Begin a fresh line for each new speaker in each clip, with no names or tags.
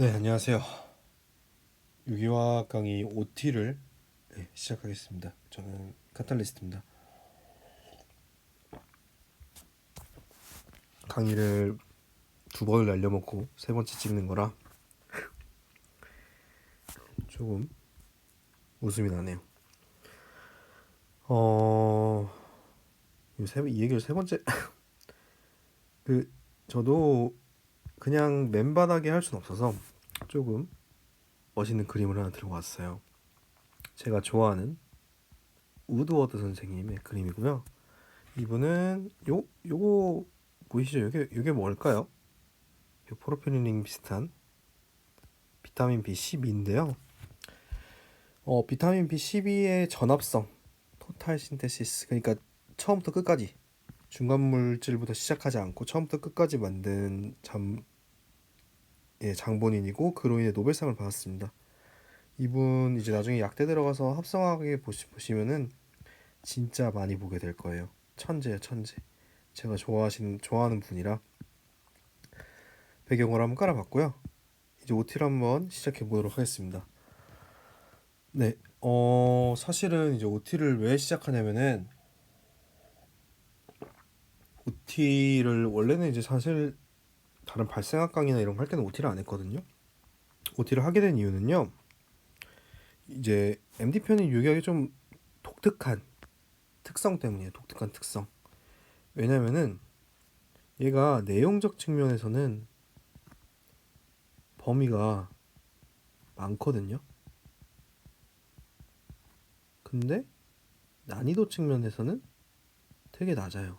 네, 안녕하세요. 유기화학 강의 OT를 시작하겠습니다. 저는 카탈리스트입니다. 강의를 두 번을 날려먹고 세 번째 찍는 거라 조금 웃음이 나네요. 어, 이 얘기를 세 번째 그 저도 그냥 맨바닥에 할 순 없어서 조금 멋있는 그림을 하나 들고 왔어요. 제가 좋아하는 우드워드 선생님의 그림이고요. 이분은 요거 보이시죠? 이게 뭘까요? 포르피린 비슷한 비타민 B12인데요. 비타민 B12의 전합성, 토탈 신테시스, 그러니까 처음부터 끝까지 중간 물질부터 시작하지 않고 처음부터 끝까지 만든 장본인이고 그로 인해 노벨상을 받았습니다. 이분 이제 나중에 약대 들어가서 합성하게 보시면은 진짜 많이 보게 될 거예요. 천재예요, 천재. 제가 좋아하는 분이라 배경을 한번 깔아봤고요. 이제 OT를 한번 시작해 보도록 하겠습니다. 네, 사실은 이제 OT를 왜 시작하냐면은 OT를 원래는 이제 사실 다른 발생학 강의나 이런 거 할 때는 OT를 안 했거든요. OT를 하게 된 이유는요. 이제 MD 편이 유기학의 좀 독특한 특성 때문이에요. 독특한 특성. 왜냐면은 얘가 내용적 측면에서는 범위가 많거든요. 근데 난이도 측면에서는 되게 낮아요.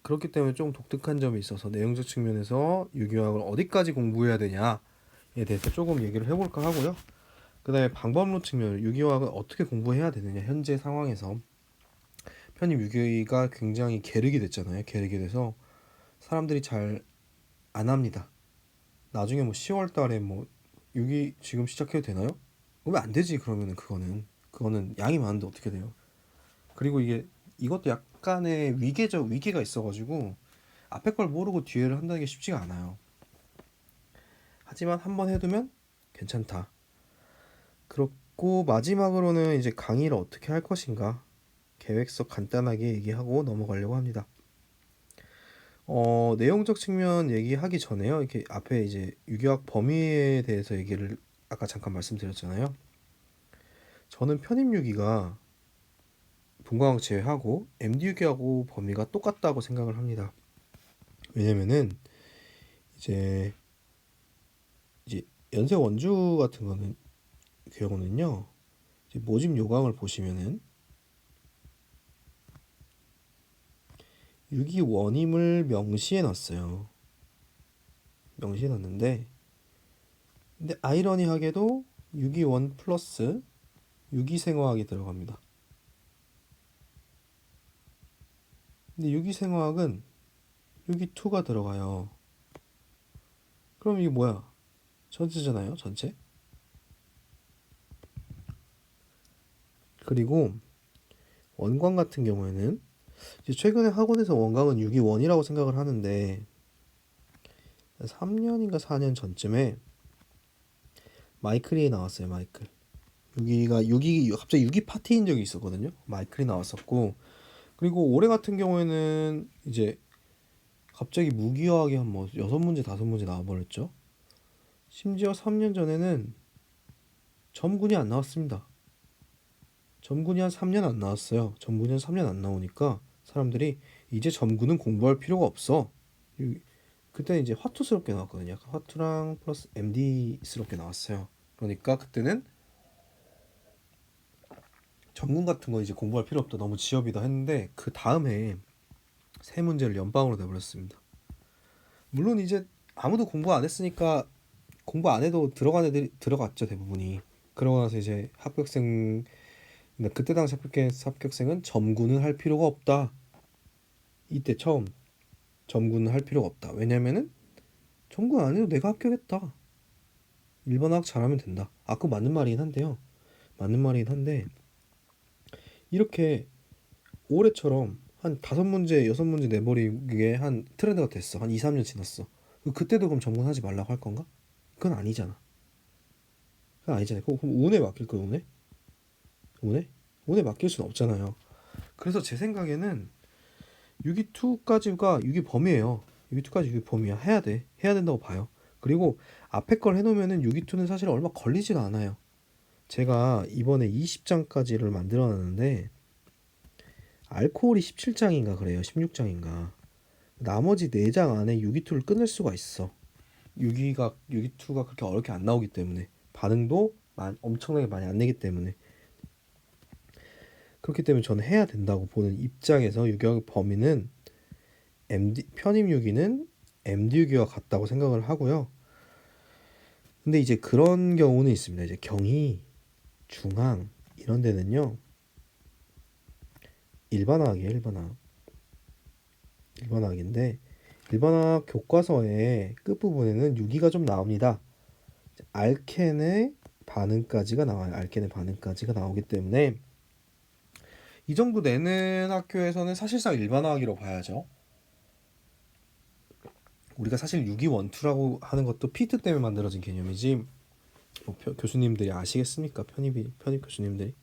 그렇기 때문에 좀 독특한 점이 있어서 내용적 측면에서 유기학을 어디까지 공부해야 되냐에 대해서 조금 얘기를 해볼까 하고요. 그 다음에 방법론 측면, 유기화학을 어떻게 공부해야 되느냐, 현재 상황에서. 편입 유기가 굉장히 계륵이 됐잖아요. 계륵이 돼서 사람들이 잘 안 합니다. 나중에 뭐 10월 달에 뭐 유기 지금 시작해도 되나요? 왜 안 되지, 그러면은 그거는 양이 많은데 어떻게 돼요? 그리고 이것도 약간의 위계가 있어가지고 앞에 걸 모르고 뒤에를 한다는 게 쉽지가 않아요. 하지만 한번 해두면 괜찮다. 그렇고 마지막으로는 이제 강의를 어떻게 할 것인가 계획서 간단하게 얘기하고 넘어가려고 합니다. 내용적 측면 얘기하기 전에요. 이렇게 앞에 이제 유기학 범위에 대해서 얘기를 아까 잠깐 말씀드렸잖아요. 저는 편입 유기가 분광학 제외하고 MD 유기하고 범위가 똑같다고 생각을 합니다. 왜냐면은 이제 이제 연쇄 원주 같은 거는 경우는요. 이제 모집 요강을 보시면은 유기 원임을 명시해 놨어요. 명시해 놨는데 근데 아이러니하게도 유기원 플러스 유기생화학이 들어갑니다. 근데 유기생화학은 유기2가 들어가요. 그럼 이게 뭐야? 전체잖아요, 전체. 그리고 원광 같은 경우에는 이제 최근에 학원에서 원광은 유기원이라고 생각을 하는데 3년인가 4년 전쯤에 마이클이 나왔어요, 마이클. 갑자기 유기 파티인 적이 있었거든요. 마이클이 나왔었고, 그리고 올해 같은 경우에는 이제 갑자기 무기화학이 한 뭐 6문제 5문제 나와버렸죠. 심지어 3년 전에는 점군이 안 나왔습니다. 점군이 한 3년 안 나왔어요. 점군이 한 3년 안 나오니까 사람들이 이제 점군은 공부할 필요가 없어. 그때 이제 화투스럽게 나왔거든요. 약간 화투랑 플러스 MD스럽게 나왔어요. 그러니까 그때는 점군 같은 거 이제 공부할 필요 없다. 너무 지엽이다 했는데 그 다음에 세 문제를 연방으로 내버렸습니다. 물론 이제 아무도 공부 안 했으니까 공부 안 해도 들어간 애들이 들어갔죠, 대부분이. 그러고 나서 이제 그때 당시 합격생은 점군은 할 필요가 없다. 이때 처음 점군은 할 필요가 없다. 왜냐면은 점군 안 해도 내가 합격했다. 일반화학 잘하면 된다. 그거 맞는 말이긴 한데요. 맞는 말이긴 한데 이렇게 올해처럼 한 5문제, 6문제 내버리게 한 트렌드가 됐어. 한 2, 3년 지났어. 그때도 그럼 정문하지 말라고 할 건가? 그건 아니잖아. 그건 아니잖아요. 그럼 운에 맡길 거야, 운에? 운에? 운에 맡길 수는 없잖아요. 그래서 제 생각에는 6.2까지가 6이 범위예요. 6.2까지 6이 범위야. 해야 돼. 해야 된다고 봐요. 그리고 앞에 걸 해놓으면은 6.2는 사실 얼마 걸리지가 않아요. 제가 이번에 20장까지를 만들어 놨는데 알코올이 17장인가 그래요. 16장인가. 나머지 4장 안에 6.2를 끝낼 수가 있어. 6.2가 그렇게 어렵게 안 나오기 때문에 반응도 엄청나게 많이 안 내기 때문에 그렇기 때문에 저는 해야 된다고 보는 입장에서 유기학 범위는 편입 유기는 MD 유기와 같다고 생각을 하고요. 근데 이제 그런 경우는 있습니다. 이제 경희, 중앙 이런 데는요. 일반화학이에요, 일반화학. 일반화학인데 일반화학 교과서의 끝부분에는 유기가 좀 나옵니다. 알켄의 반응까지가 나와요. 알켄의 반응까지가 나오기 때문에 이 정도 내는 학교에서는 사실상 일반화학이라고 봐야죠. 우리가 사실 유기원투라고 하는 것도 피트 때문에 만들어진 개념이지 교수님들이 아시겠습니까? 편입 교수님들이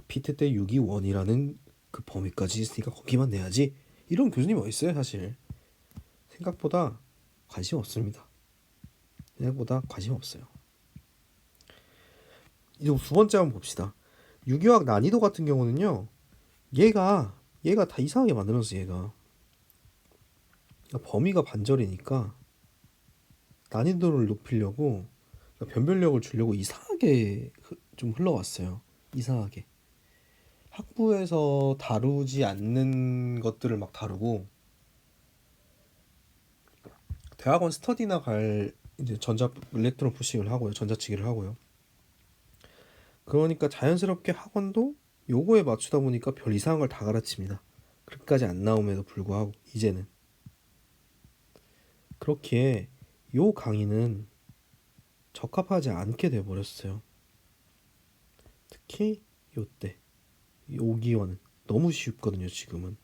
피트 때 유기원이라는 그 범위까지 있으니까 거기만 내야지 이런 교수님 어디 있어요 사실. 생각보다 관심 없습니다. 생각보다 관심 없어요. 이제 두 번째 한번 봅시다. 유기화학 난이도 같은 경우는요. 얘가 다 이상하게 만들어놨어 얘가. 그러니까 범위가 반절이니까 난이도를 높이려고 그러니까 변별력을 주려고 이상하게 좀 흘러왔어요. 이상하게. 학부에서 다루지 않는 것들을 막 다루고 대학원 스터디나 갈 이제 일렉트론 푸싱을 하고요. 전자치기를 하고요. 그러니까 자연스럽게 학원도 요거에 맞추다 보니까 별 이상한 걸 다 가르칩니다. 그렇게까지 안 나옴에도 불구하고 이제는 그렇기에 요 강의는 적합하지 않게 돼버렸어요. 특히 요때 5기원은 너무 쉽거든요 지금은.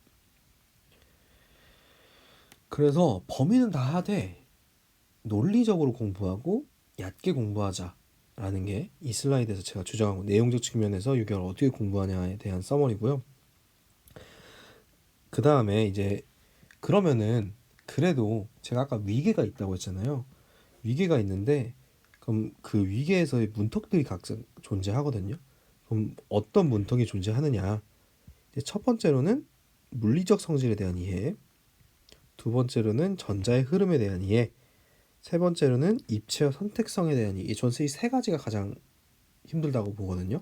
그래서 범위는 다 하되 논리적으로 공부하고 얕게 공부하자라는 게 이 슬라이드에서 제가 주장하고 내용적 측면에서 유경을 어떻게 공부하냐에 대한 서머리고요. 그 다음에 이제 그러면은 그래도 제가 아까 위계가 있다고 했잖아요. 위계가 있는데 그럼 그 위계에서의 문턱들이 각자 존재하거든요. 그럼 어떤 문턱이 존재하느냐? 이제 첫 번째로는 물리적 성질에 대한 이해, 두 번째로는 전자의 흐름에 대한 이해, 세 번째로는 입체와 선택성에 대한 이해. 저는 이 세 가지가 가장 힘들다고 보거든요.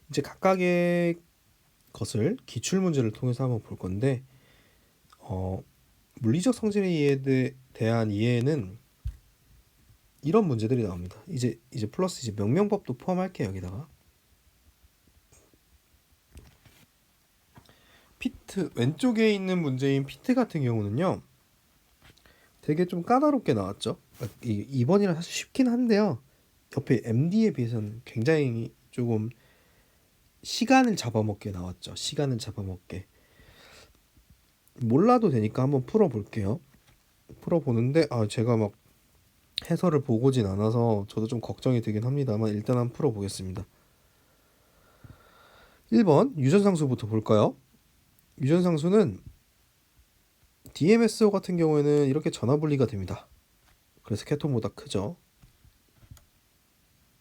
이제 각각의 것을 기출 문제를 통해서 한번 볼 건데, 물리적 성질에 대한 이해는 이런 문제들이 나옵니다. 이제 플러스 이제 명명법도 포함할게요 여기다가. 피트 왼쪽에 있는 문제인 피트 같은 경우는요. 되게 좀 까다롭게 나왔죠. 2번이라 사실 쉽긴 한데요. 옆에 MD에 비해서는 굉장히 조금 시간을 잡아먹게 나왔죠. 시간을 잡아먹게. 몰라도 되니까 한번 풀어볼게요. 풀어보는데 제가 막 해설을 보고진 않아서 저도 좀 걱정이 되긴 합니다만 일단 한번 풀어보겠습니다. 1번 유전상수부터 볼까요? 유전상수는 DMSO 같은 경우에는 이렇게 전화분리가 됩니다. 그래서 케톤보다 크죠.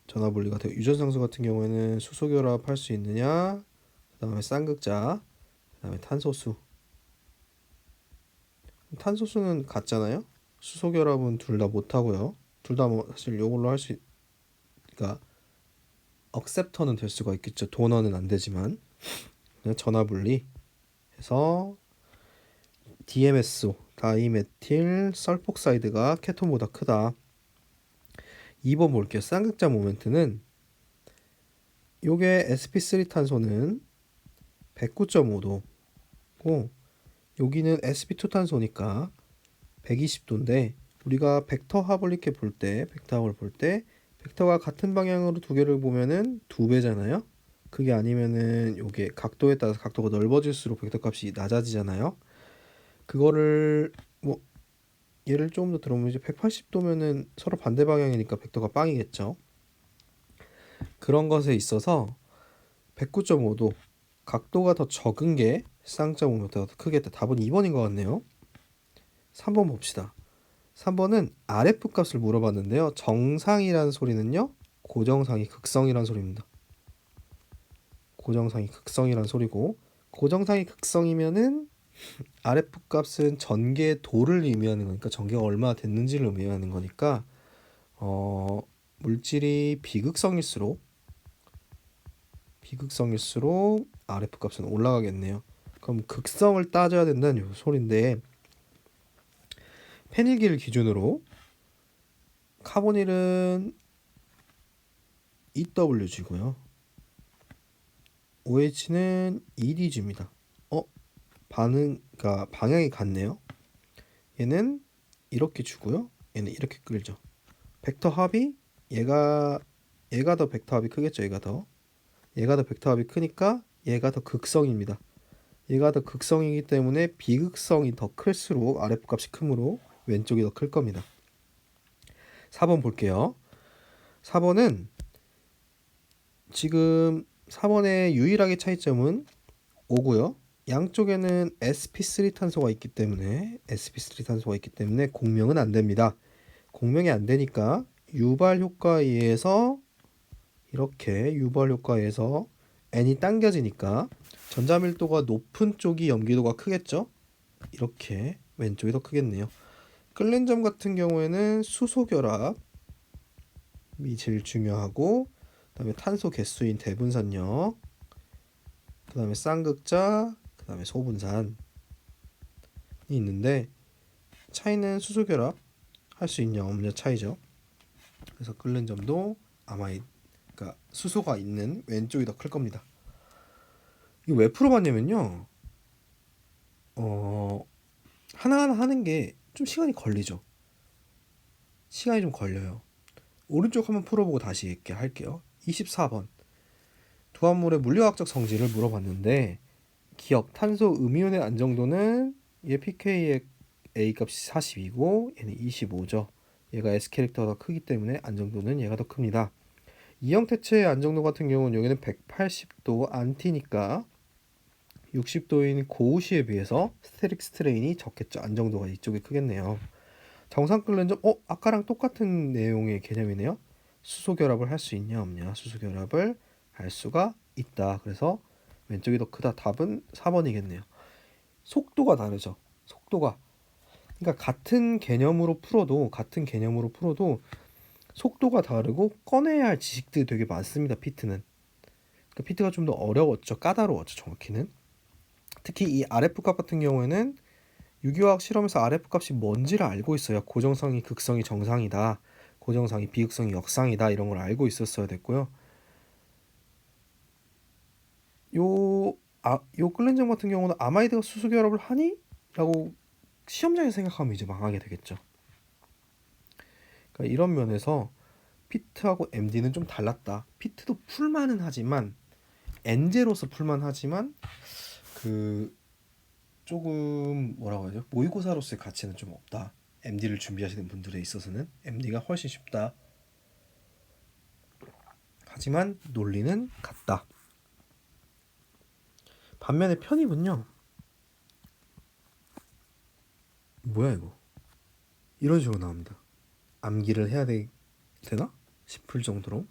전화분리가 되고 유전상수 같은 경우에는 수소결합할 수 있느냐, 그 다음에 쌍극자, 그 다음에 탄소수. 탄소수는 같잖아요. 수소결합은 둘 다 못하고요. 둘 다 뭐 사실 이걸로 할 수 그러니까 억셉터는 될 수가 있겠죠. 도너는 안 되지만 전화분리 해서 DMSO 다이메틸 설폭사이드가 케톤보다 크다. 2번 볼게요. 쌍극자 모멘트는 요게 sp3 탄소는 109.5도고 여기는 sp2 탄소니까 120도인데 우리가 벡터 합을 이렇게 볼 때 벡터가 같은 방향으로 두 개를 보면은 2배잖아요. 그게 아니면은 요게 각도에 따라서 각도가 넓어질수록 벡터 값이 낮아지잖아요. 그거를 뭐 얘를 조금 더 들어보면 이제 180도면은 서로 반대 방향이니까 벡터가 빵이겠죠. 그런 것에 있어서 109.5도 각도가 더 적은 게 쌍점 모멘트가 더 크겠다. 답은 2번인 것 같네요. 3번 봅시다. 3번은 RF 값을 물어봤는데요. 정상이라는 소리는요. 고정상이 극성이라는 소리입니다. 고정상이 극성이라는 소리고 고정상이 극성이면은 RF 값은 전개의 도를 의미하는 거니까 전개가 얼마나 됐는지를 의미하는 거니까 물질이 비극성일수록 RF 값은 올라가겠네요. 그럼 극성을 따져야 된다는 소리인데 페닐기를 기준으로 카보닐은 EWG고요. OH는 EDG입니다. 그러니까 방향이 같네요. 얘는 이렇게 주고요. 얘는 이렇게 끌죠. 벡터 합이 얘가 더 벡터 합이 크겠죠. 얘가 더 벡터 합이 크니까 얘가 더 극성입니다. 얘가 더 극성이기 때문에 비극성이 더 클수록 RF 값이 크므로 왼쪽이 더 클 겁니다. 4번 볼게요. 4번은 지금 4번의 유일하게 차이점은 5고요. 양쪽에는 sp3 탄소가 있기 때문에 공명은 안 됩니다. 공명이 안 되니까 유발 효과에 의해서 이렇게 n이 당겨지니까 전자밀도가 높은 쪽이 염기도가 크겠죠? 이렇게 왼쪽이 더 크겠네요. 끓는 점 같은 경우에는 수소결합이 제일 중요하고 그다음에 탄소 개수인 대분산력, 그다음에 쌍극자, 그다음에 소분산이 있는데 차이는 수소결합 할 수 있냐 없냐 차이죠. 그래서 끓는 점도 그러니까 수소가 있는 왼쪽이 더 클 겁니다. 이거 왜 풀어봤냐면요. 하나하나 하는 게 좀 시간이 걸리죠. 시간이 좀 걸려요. 오른쪽 한번 풀어보고 다시 이렇게 할게요. 24번. 두합물의 물리학적 성질을 물어봤는데 기억 탄소 음이온의 안정도는 얘 pK의 A 값이 42고 얘는 25죠. 얘가 S 캐릭터가 더 크기 때문에 안정도는 얘가 더 큽니다. 이형태체의 안정도 같은 경우는 여기는 180도 안티니까 60도인 고우시에 비해서 스테릭 스트레인이 적겠죠. 안정도가 이쪽이 크겠네요. 정상 끓는 점, 아까랑 똑같은 내용의 개념이네요. 수소 결합을 할 수 있냐 없냐. 수소 결합을 할 수가 있다. 그래서 왼쪽이 더 크다. 답은 4번이겠네요. 속도가 다르죠. 속도가. 그러니까 같은 개념으로 풀어도 속도가 다르고 꺼내야 할 지식들이 되게 많습니다. 피트는. 그러니까 피트가 좀 더 어려웠죠. 까다로웠죠. 정확히는. 특히 이 RF 값 같은 경우에는 유기화학 실험에서 RF 값이 뭔지를 알고 있어요. 고정상이 극성이 정상이다. 고정상이 비극성이 역상이다. 이런 걸 알고 있었어야 됐고요. 요 클렌저 같은 경우는 아마이드가 수소 결합을 하니? 라고 시험장에서 생각하면 이제 망하게 되겠죠. 그러니까 이런 면에서 피트하고 MD는 좀 달랐다. 피트도 풀만은 하지만 엔제로서 풀만 하지만 그 조금 뭐라고 하죠? 모의고사로서의 가치는 좀 없다. MD를 준비하시는 분들에 있어서는 MD가 훨씬 쉽다. 하지만 논리는 같다. 반면에 편입은요. 뭐야 이거? 이런 식으로 나옵니다. 암기를 해야 되나 싶을 정도로.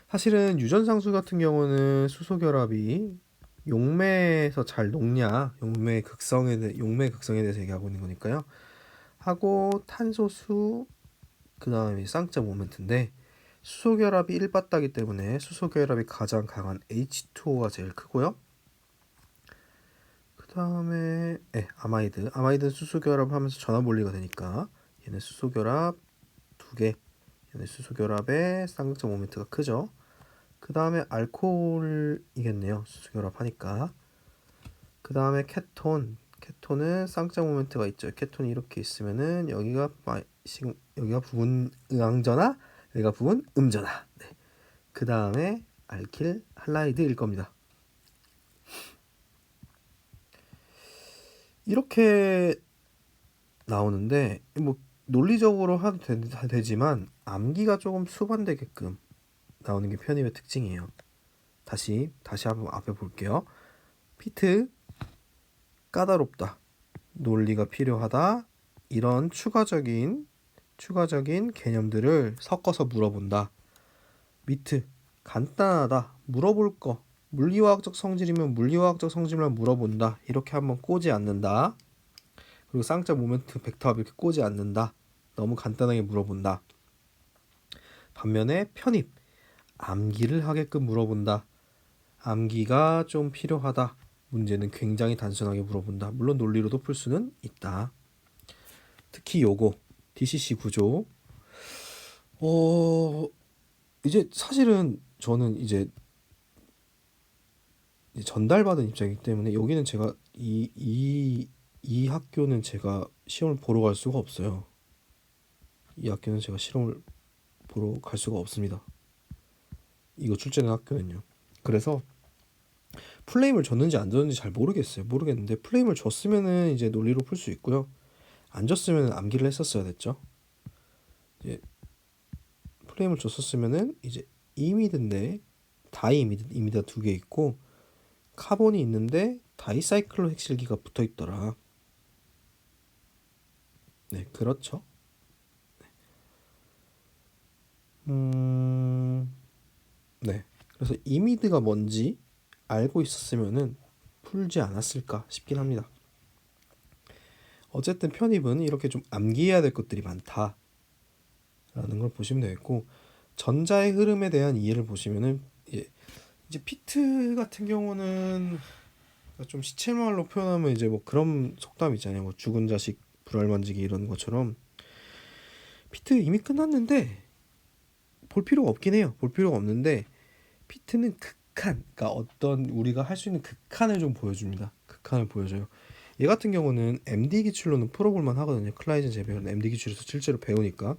사실은 유전상수 같은 경우는 수소 결합이 용매에서 잘 녹냐, 용매 극성에 대해서 얘기하고 있는 거니까요. 하고 탄소수 그다음에 쌍자 모멘트인데 수소 결합이 1바다기 때문에 수소 결합이 가장 강한 H2O가 제일 크고요. 그다음에 아마이드 수소 결합하면서 전압 원리가 되니까 얘는 수소 결합 2개, 얘는 수소 결합의 쌍극자 모멘트가 크죠. 그 다음에 알코올이겠네요. 수소 결합하니까. 그 다음에 케톤은 쌍극자 모멘트가 있죠. 케톤이 이렇게 있으면은 여기가 부분 음항전화, 여기가 부분 음전화. 네. 그 다음에 알킬 할라이드일 겁니다. 이렇게 나오는데 뭐 논리적으로 하도 되지만 암기가 조금 수반되게끔 나오는 게 편입의 특징이에요. 다시 한번 앞에 볼게요. 피트 까다롭다. 논리가 필요하다. 이런 추가적인 개념들을 섞어서 물어본다. 미트 간단하다. 물어볼 거. 물리화학적 성질이면 물리화학적 성질만 물어본다. 이렇게 한번 꼬지 않는다. 그리고 쌍자 모멘트 벡터합 이렇게 꼬지 않는다. 너무 간단하게 물어본다. 반면에 편입 암기를 하게끔 물어본다. 암기가 좀 필요하다. 문제는 굉장히 단순하게 물어본다. 물론 논리로도 풀 수는 있다. 특히 요거 DCC 구조. 이제 사실은 저는 이제 전달받은 입장이기 때문에 여기는 제가 이 학교는 제가 시험을 보러 갈 수가 없어요. 이 학교는 제가 시험을 보러 갈 수가 없습니다. 이거 출제된 학교는요. 그래서 플레임을 줬는지 안 줬는지 잘 모르겠는데 플레임을 줬으면은 이제 논리로 풀 수 있고요. 안 줬으면 암기를 했었어야 됐죠. 이제 플레임을 줬었으면은 이제 이미드인데 이미드가 두 개 있고 카본이 있는데 다이사이클로 핵실기가 붙어 있더라. 네, 그렇죠. 네. 그래서 이미드가 뭔지 알고 있었으면은 풀지 않았을까 싶긴 합니다. 어쨌든 편입은 이렇게 좀 암기해야 될 것들이 많다라는 걸 보시면 되겠고 전자의 흐름에 대한 이해를 보시면은 이제 피트 같은 경우는 좀 시체말로 표현하면 이제 뭐 그런 속담 있잖아요. 뭐 죽은 자식 불알 만지기 이런 것처럼 피트 이미 끝났는데 볼 필요가 없긴 해요. 볼 필요가 없는데 피트는 그러니까 어떤 우리가 할 수 있는 극한을 좀 보여줍니다. 극한을 보여줘요. 얘 같은 경우는 MD 기출로는 풀어볼만 하거든요. 클라이젠 재배율은 MD 기출에서 실제로 배우니까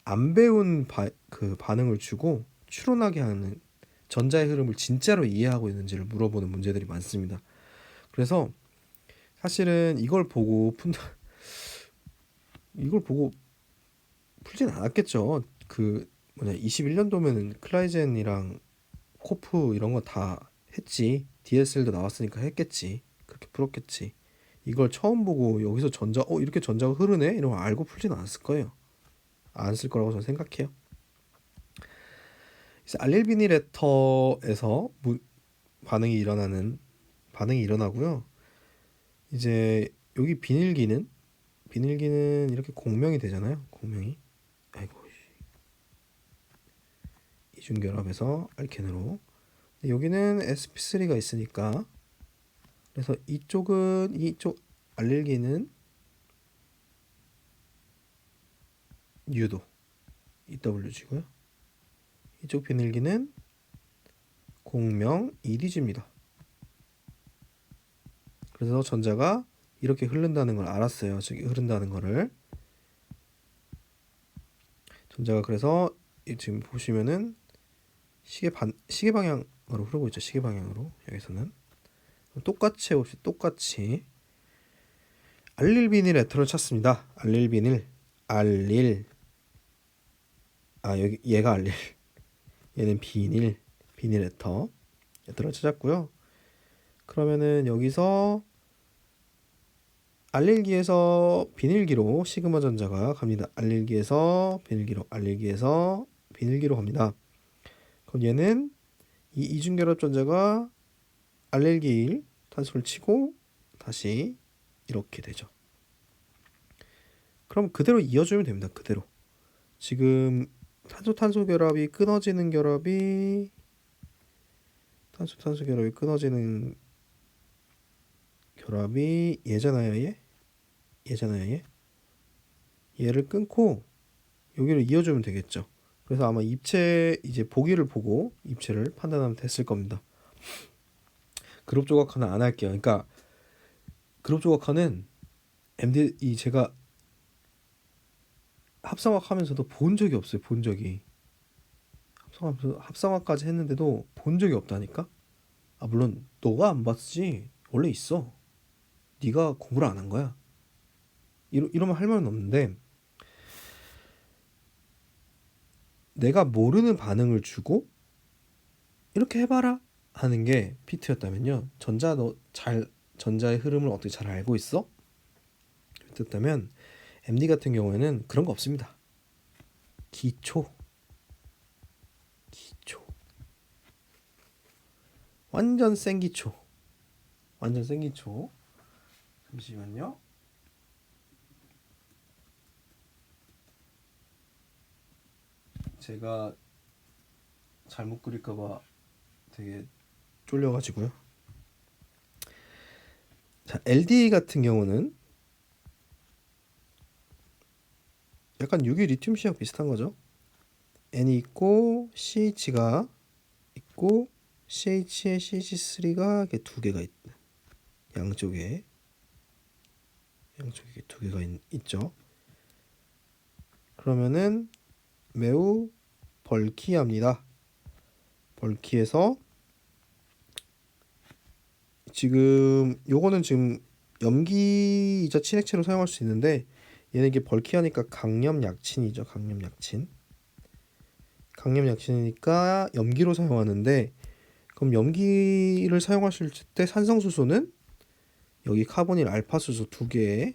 안 배운 그 반응을 주고 추론하게 하는 전자의 흐름을 진짜로 이해하고 있는지를 물어보는 문제들이 많습니다. 그래서 사실은 이걸 보고 풀진 않았겠죠. 그 21년도면은 클라이젠이랑 코프 이런 거 다 했지. DSL도 나왔으니까 했겠지. 그렇게 풀었겠지. 이걸 처음 보고 여기서 이렇게 전자가 흐르네? 이런 거 알고 풀진 않았을 거예요. 안 쓸 거라고 저는 생각해요. 이제 알릴비니레터에서 반응이 일어나고요. 이제 여기 비닐기는 이렇게 공명이 되잖아요. 공명이. 아이고. 이중결합에서 알켄으로. 여기는 sp3가 있으니까 그래서 이쪽 알릴기는 U도 EWG고요. 이쪽 비닐기는 공명 EDG입니다. 그래서 전자가 이렇게 흐른다는 걸 알았어요. 저기 흐른다는 거를. 전자가 그래서 지금 보시면은 시계 방향으로 흐르고 있죠. 시계 방향으로. 여기서는 똑같이 알릴비닐 에터를 찾습니다. 여기 얘가 알릴, 얘는 비닐 에터를 찾았고요. 그러면은 여기서 알릴기에서 비닐기로 시그마 전자가 갑니다. 알릴기에서 비닐기로 갑니다. 그럼 얘는 이 이중결합 전자가 알릴기일 탄소를 치고 다시 이렇게 되죠. 그럼 그대로 이어주면 됩니다. 그대로. 지금 탄소 결합이 끊어지는 결합이 탄소 결합이 끊어지는 결합이 얘잖아요. 얘를 끊고 여기를 이어주면 되겠죠. 그래서 아마 이제 보기를 보고 입체를 판단하면 됐을 겁니다. 그룹 조각화는 안 할게요. 그러니까 그룹 조각화는 제가 합성학 하면서도 본 적이 없어요. 합성학까지 했는데도 본 적이 없다니까. 물론 너가 안 봤지. 원래 있어. 네가 공부를 안 한 거야. 이러면 할 말은 없는데 내가 모르는 반응을 주고 이렇게 해봐라 하는 게 피트였다면요. 전자의 흐름을 어떻게 잘 알고 있어? 그랬다면 MD 같은 경우에는 그런 거 없습니다. 기초, 기초, 완전 센 기초, 완전 센 기초. 잠시만요. 제가 잘못 그릴까봐 되게 쫄려가지고요. 자, LD 같은 경우는 약간 유기 리튬 시약 비슷한 거죠. N이 있고 CH가 있고 CH에 CH3가 이렇게 두 개가 양쪽에 두 개가 있죠. 그러면은 매우 벌키합니다. 벌키해서 요거는 지금 염기이자 친액체로 사용할 수 있는데 얘는 이게 벌키하니까 강염약친이죠. 강염약친이니까 염기로 사용하는데 그럼 염기를 사용하실 때 산성수소는 여기 카보닐 알파수소 두 개가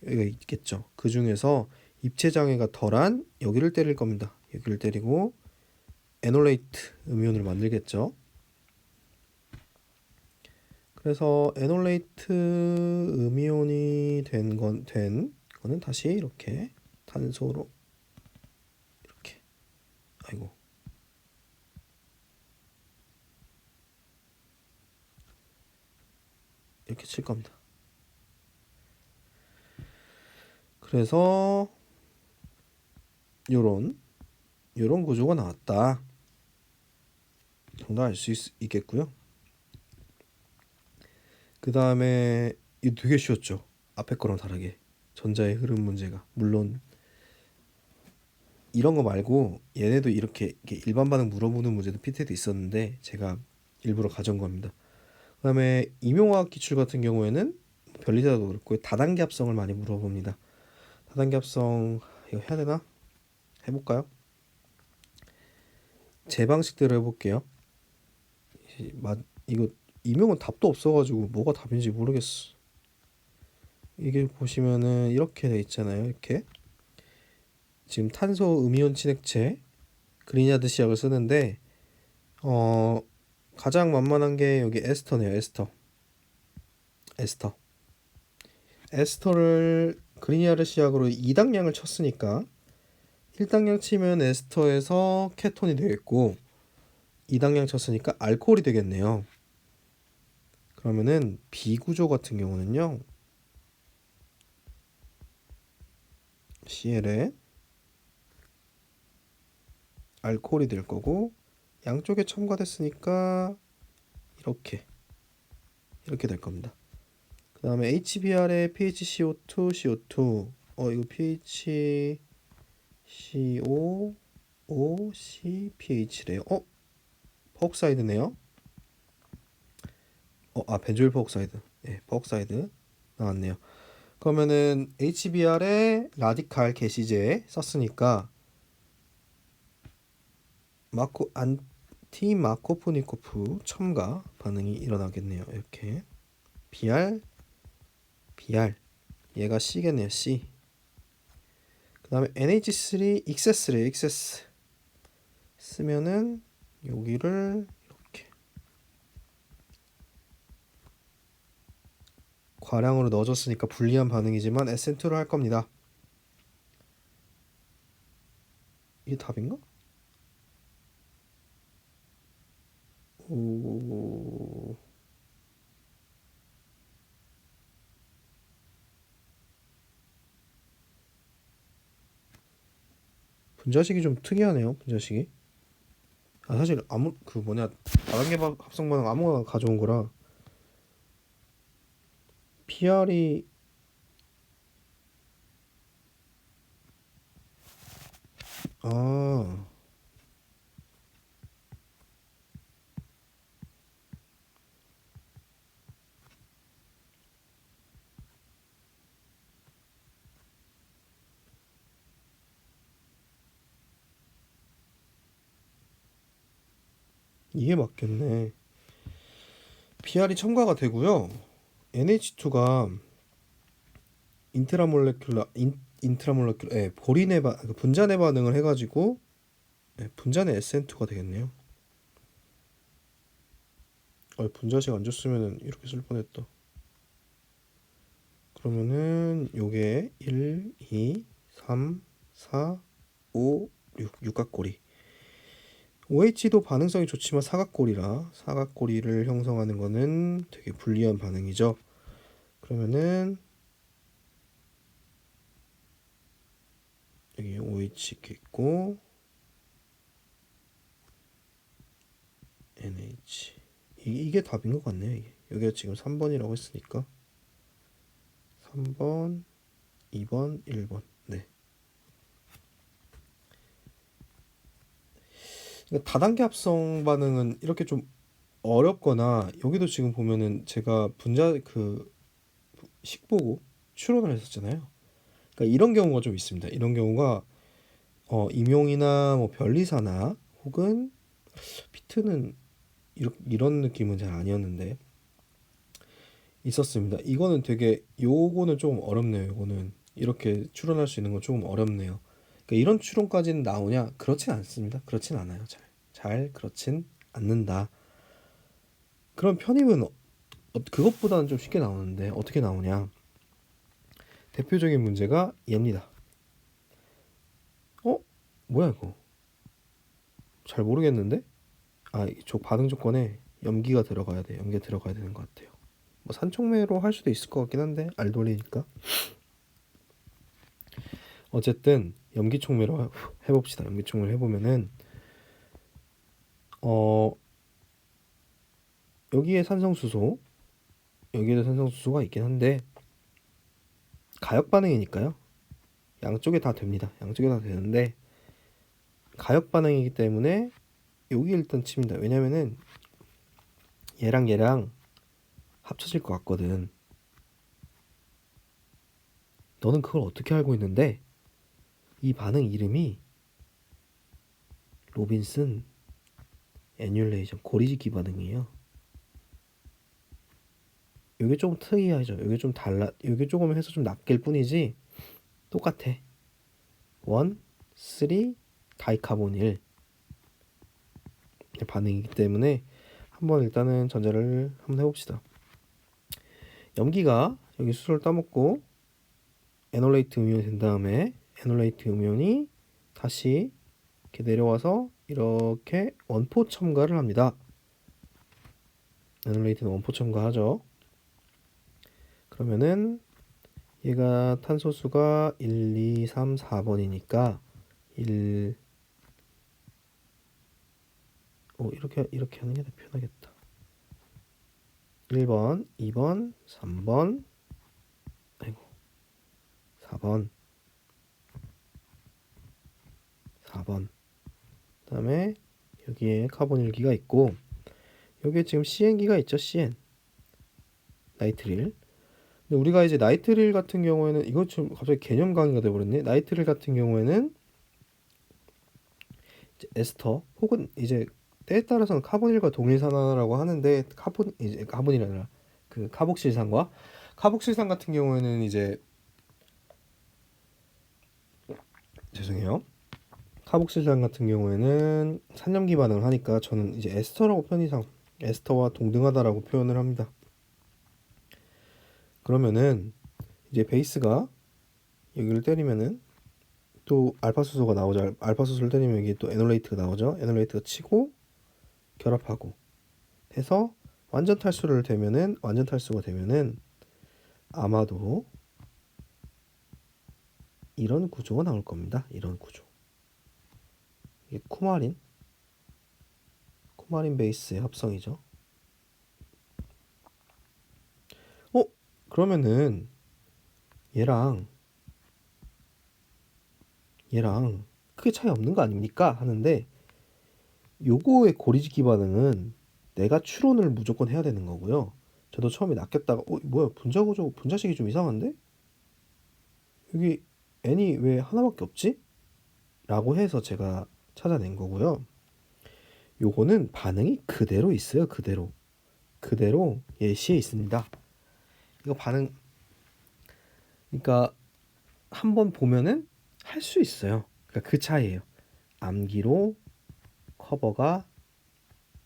있겠죠. 그 중에서 입체 장애가 덜한 여기를 때릴 겁니다. 여기를 때리고 에놀레이트 음이온을 만들겠죠. 그래서 에놀레이트 음이온이 된 거는 다시 이렇게 탄소로 이렇게 이렇게 칠 겁니다. 그래서 요런 구조가 나왔다 정도 알 수 있겠고요. 그 다음에 이거 되게 쉬웠죠. 앞에 거랑 다르게 전자의 흐름 문제가. 물론 이런 거 말고 얘네도 이렇게 일반 반응 물어보는 문제도 PT에도 있었는데 제가 일부러 가져온 겁니다. 그 다음에 임용화학 기출 같은 경우에는 변리자도 그렇고 다단계 합성을 많이 물어봅니다. 다단계 합성 이거 해야 되나? 해볼까요? 제 방식대로 해볼게요. 이거 임용은 답도 없어가지고 뭐가 답인지 모르겠어. 이게 보시면은 이렇게 돼 있잖아요. 이렇게 지금 탄소 음이온 친액체 그리냐드 시약을 쓰는데 가장 만만한 게 여기 에스터네요. 에스터를 그리냐드 시약으로 2당량을 쳤으니까 1당량 치면 에스터에서 케톤이 되겠고 2당량 쳤으니까 알코올이 되겠네요. 그러면은 비구조 같은 경우는요. CL에 알코올이 될 거고 양쪽에 첨가됐으니까 이렇게 될 겁니다. 그 다음에 HBr에 PHCO2, CO2 이거 PHCO, O, C, pH래요. 퍼옥사이드네요. 벤조일 퍼옥사이드. 네, 퍼옥사이드 나왔네요. 그러면은 HBr에 라디칼 게시제 썼으니까 안티 마코프니코프 첨가 반응이 일어나겠네요. 이렇게 Br 얘가 C겠네요. C. 그 다음에 NH3 익세스래요. 익세스 쓰면은 여기를 이렇게 과량으로 넣어줬으니까 불리한 반응이지만 SN2로 할 겁니다. 이게 답인가? 분자식이 좀 특이하네요. 분자식이. 사실 다단계 합성 반응 아무거나 가져온 거라 PR이 아 이게 맞겠네. PR이 첨가가 되고요. NH2가 인트라몰레큘러 그 분자내 반응을 해가지고 분자내 SN2가 되겠네요. 분자식 안 줬으면은 이렇게 쓸 뻔했다. 그러면은 요게 1, 2, 3, 4, 5, 6 육각고리. OH도 반응성이 좋지만 사각고리라 사각고리를 형성하는 거는 되게 불리한 반응이죠. 그러면은 여기 OH 이렇게 있고 NH 이게 답인 것 같네요. 여기가 지금 3번이라고 했으니까 3번, 2번, 1번. 네. 그러니까 다단계 합성 반응은 이렇게 좀 어렵거나 여기도 지금 보면은 제가 분자 그 식보고 추론을 했었잖아요. 그러니까 이런 경우가 좀 있습니다. 이런 경우가 임용이나 뭐 변리사나 혹은 피트는 이런 느낌은 잘 아니었는데 있었습니다. 이거는 되게 요거는 조금 어렵네요. 요거는 이렇게 추론할 수 있는 건 조금 어렵네요. 그러니까 이런 추론까지는 나오냐? 그렇진 않습니다. 그렇진 않아요. 잘 그렇진 않는다. 그런 편입은 그것보다는 좀 쉽게 나오는데 어떻게 나오냐? 대표적인 문제가 얘입니다. 뭐야 이거? 잘 모르겠는데? 저 반응 조건에 염기가 들어가야 돼. 염기가 들어가야 되는 것 같아요. 뭐 산촉매로 할 수도 있을 것 같긴 한데 알 돌리니까. 어쨌든 염기촉매로 해봅시다. 염기촉매를 해보면은 어 여기에 산성수소, 여기에도 산성수소가 있긴 한데 가역 반응이니까요. 양쪽에 다 됩니다. 양쪽에 다 되는데 가역 반응이기 때문에 여기 일단 칩니다. 왜냐면은 얘랑 합쳐질 것 같거든. 너는 그걸 어떻게 알고 있는데? 이 반응 이름이 로빈슨 애뉸레이션 고리짓기 반응이에요. 이게 좀 특이하죠. 이게 좀 달라. 이게 조금 해서 좀 낚일 뿐이지 똑같아. 1, 3 다이카보닐 반응이기 때문에 한번 일단은 전자를 한번 해봅시다. 염기가 여기 수소를 따먹고 에놀레이트 음이온이 된 다음에 에놀레이트 음이온이 다시 이렇게 내려와서 이렇게 원포 첨가를 합니다. 에놀레이트는 원포 첨가하죠. 그러면은 얘가 탄소수가 1, 2, 3, 4번이니까 1 이렇게 하는 게 더 편하겠다. 1번, 2번, 3번, 4번, 4번. 그다음에 여기에 카본일기가 있고 여기에 지금 CN기가 있죠. CN. 나이트릴. 근데 우리가 이제 나이트릴 같은 경우에는 이거 좀 갑자기 개념 강의가 돼 버렸네. 나이트릴 같은 경우에는 이제 에스터 혹은 이제 때에 따라서는 카본일과 동일산화라고 하는데 카본이 아니라 그 카복실산 같은 경우에는 이제 죄송해요. 카복실산 같은 경우에는 산염기 반응을 하니까 저는 이제 에스터라고 편의상 에스터와 동등하다라고 표현을 합니다. 그러면은 이제 베이스가 여기를 때리면은 또 알파수소가 나오죠. 알파수소를 때리면 여기 또 에놀레이트가 나오죠. 에놀레이트가 치고 결합하고 해서 완전 탈수가 되면은 아마도 이런 구조가 나올 겁니다. 이런 구조. 이게 쿠마린 베이스의 합성이죠. 그러면은 얘랑 크게 차이 없는 거 아닙니까? 하는데 요거의 고리짓기 반응은 내가 추론을 무조건 해야 되는 거고요. 저도 처음에 낚였다가 뭐야 분자식이 좀 이상한데? 여기 n이 왜 하나밖에 없지? 라고 해서 제가 찾아낸 거고요. 요거는 반응이 그대로 있어요. 그대로 예시에 있습니다. 이거 반응, 그러니까 한번 보면은 할 수 있어요. 그러니까 그 차이예요. 암기로 커버가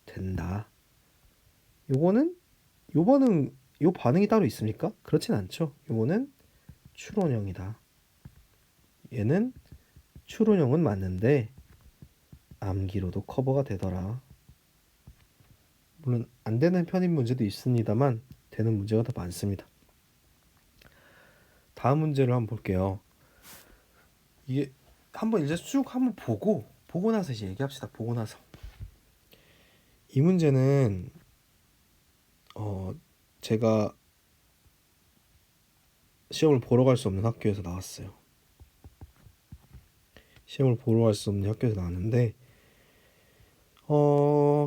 된다. 요거는 요 반응이 따로 있습니까? 그렇진 않죠. 요거는 추론형이다. 얘는 추론형은 맞는데 암기로도 커버가 되더라. 물론 안 되는 편인 문제도 있습니다만 되는 문제가 더 많습니다. 다음 문제를 한번 볼게요. 이게 한번 이제 쭉 한번 보고 나서 이제 얘기합시다. 보고 나서 이 문제는 제가 시험을 보러 갈 수 없는 학교에서 나왔어요. 시험을 보러 갈 수 없는 학교에서 나왔는데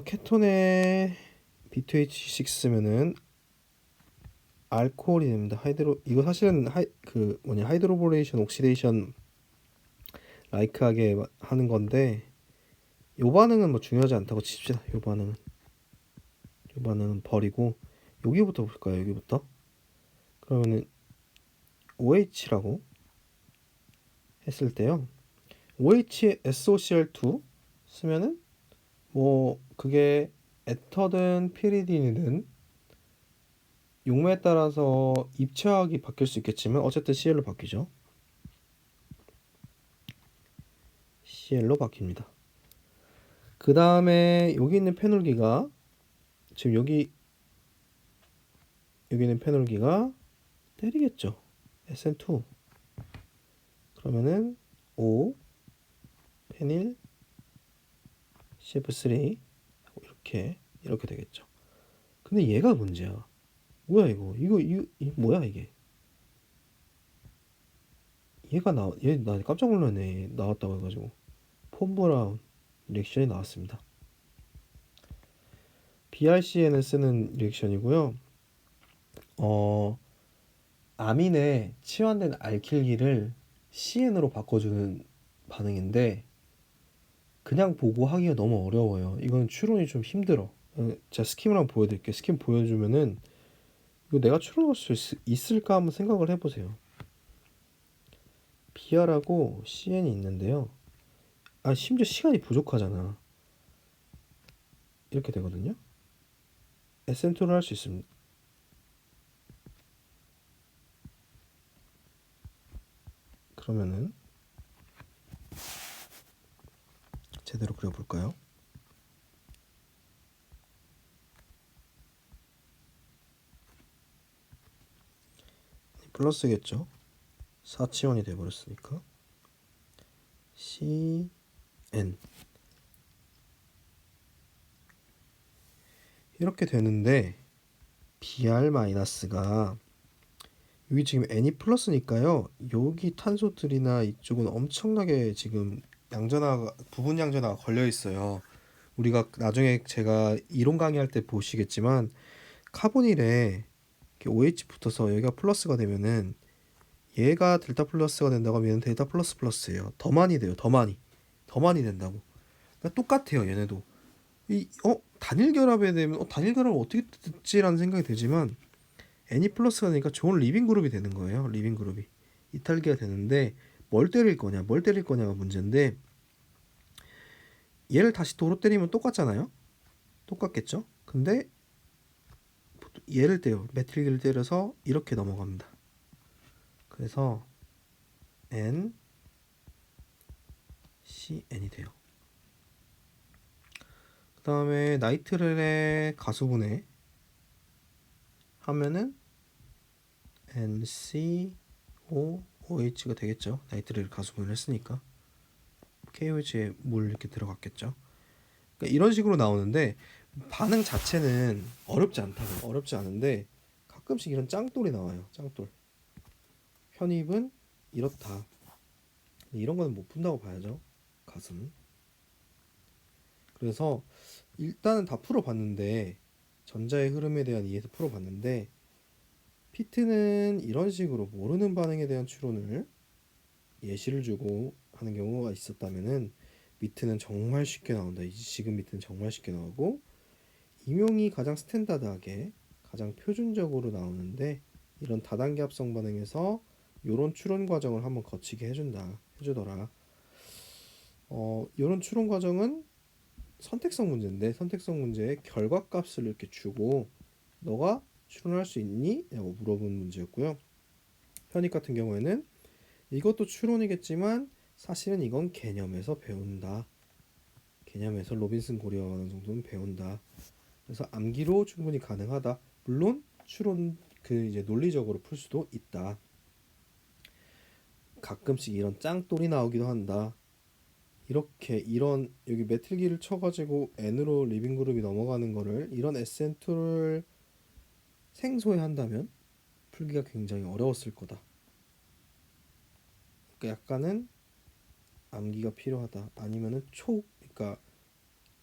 케톤의 B2H6면은 알코올이 됩니다. 이거 사실은 하이드로보레이션 옥시데이션 라이크하게 하는 건데 요 반응은 뭐 중요하지 않다고 칩시다. 요 반응은 버리고 여기부터 볼까요? 여기부터. 그러면은 OH라고 했을 때요. OH SOCl2 쓰면은 뭐 그게 에터든 피리딘이든 용매에 따라서 입체화학이 바뀔 수 있겠지만 어쨌든 Cl로 바뀌죠. Cl로 바뀝니다. 그 다음에 여기 있는 페놀기가 지금 여기 있는 페놀기가 때리겠죠. SN2 그러면은 O 페닐 CF3 이렇게 되겠죠. 근데 얘가 문제야. 뭐야 이거 뭐야 이게? 얘나 깜짝 놀랐네. 나왔다고 해가지고 폰 브라운 리액션이 나왔습니다. BRCN을 쓰는 리액션이고요. 아민의 치환된 알킬기를 CN으로 바꿔주는 반응인데 그냥 보고 하기가 너무 어려워요. 이건 추론이 좀 힘들어. 제가 스킴을 한번 보여드릴게요. 스킴 보여주면은 이거 내가 추론할 수 있을까 한번 생각을 해보세요. BR하고 CN이 있는데요. 심지어 시간이 부족하잖아. 이렇게 되거든요. SN2를 할 수 있습니다. 그러면은 제대로 그려볼까요? 플러스겠죠. 4치원이 돼버렸으니까 CN 이렇게 되는데 Br-가 여기 지금 N이 플러스니까요. 여기 탄소들이나 이쪽은 엄청나게 지금 부분 양전화가 걸려 있어요. 우리가 나중에 제가 이론 강의할 때 보시겠지만 카보닐에 OH 붙어서 여기가 플러스가 되면은 얘가 델타 플러스가 된다고 하면 얘는 델타 플러스 플러스예요. 더 많이 돼요. 더 많이 된다고. 그러니까 똑같아요. 얘네도 단일 결합에 되면 단일 결합을 어떻게 듣지라는 생각이 들지만 N이 플러스가 되니까 좋은 리빙 그룹이 되는 거예요. 리빙 그룹이 이탈기가 되는데 뭘 때릴 거냐가 문제인데 얘를 다시 도로 때리면 똑같잖아요. 똑같겠죠. 근데 얘를 때려 메틸기를 때려서 이렇게 넘어갑니다. 그래서 N CN이 돼요. 그 다음에 나이트렐의 가수분해 하면은 NCOOH가 되겠죠. 나이트렐 가수분해를 했으니까 KOH에 물 이렇게 들어갔겠죠. 그러니까 이런 식으로 나오는데 반응 자체는 어렵지 않은데 가끔씩 이런 짱돌이 나와요. 짱돌. 편입은 이렇다. 이런 거는 못 푼다고 봐야죠. 가슴. 그래서 일단은 다 풀어봤는데 전자의 흐름에 대한 이해에서 풀어봤는데 피트는 이런 식으로 모르는 반응에 대한 추론을 예시를 주고 하는 경우가 있었다면은 미트는 정말 쉽게 나온다. 지금 미트는 정말 쉽게 나오고 임용이 가장 스탠다드하게 가장 표준적으로 나오는데 이런 다단계 합성 반응에서 이런 추론 과정을 한번 거치게 해주더라. 이런 추론 과정은 선택성 문제인데 선택성 문제의 결과값을 이렇게 주고 너가 추론할 수 있니? 라고 물어본 문제였고요. 편익 같은 경우에는 이것도 추론이겠지만 사실은 이건 개념에서 배운다. 개념에서 로빈슨 고리와 어느 정도는 배운다. 그래서 암기로 충분히 가능하다. 물론 추론 이제 논리적으로 풀 수도 있다. 가끔씩 이런 짱돌이 나오기도 한다. 이렇게 이런 여기 메틀기를 쳐가지고 n으로 리빙 그룹이 넘어가는 거를 이런 SN2를 생소해 한다면 풀기가 굉장히 어려웠을 거다. 그러니까 약간은 암기가 필요하다. 아니면은 그러니까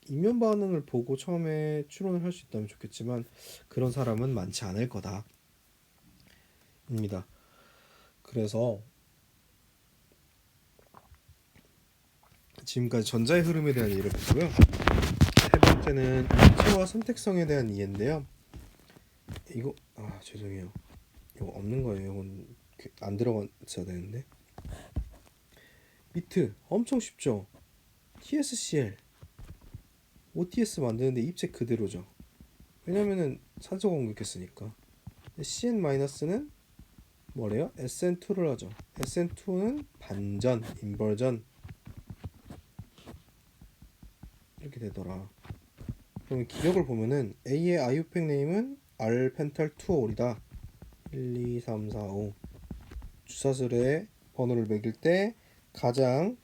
이면 반응을 보고 처음에 추론을 할 수 있다면 좋겠지만 그런 사람은 많지 않을 거다. 입니다. 그래서 지금까지 전자의 흐름에 대한 이해를 봤고요. 세 번째는 입체와 선택성에 대한 이해인데요. 이거 죄송해요. 이거 없는 거예요. 이건 안 들어갔어야 되는데. 미트 엄청 쉽죠. TSCL, OTS 만드는데 입체 그대로죠. 왜냐면은 산소 공급했으니까. CN-는 뭐래요? SN2를 하죠. SN2는 반전, 인버전 이렇게 되더라. 그러면 기억을 보면은 A의 아이오펙 네임은 알펜탈 투올이다. 1, 2, 3, 4, 5 주사슬에 번호를 매길 때 가장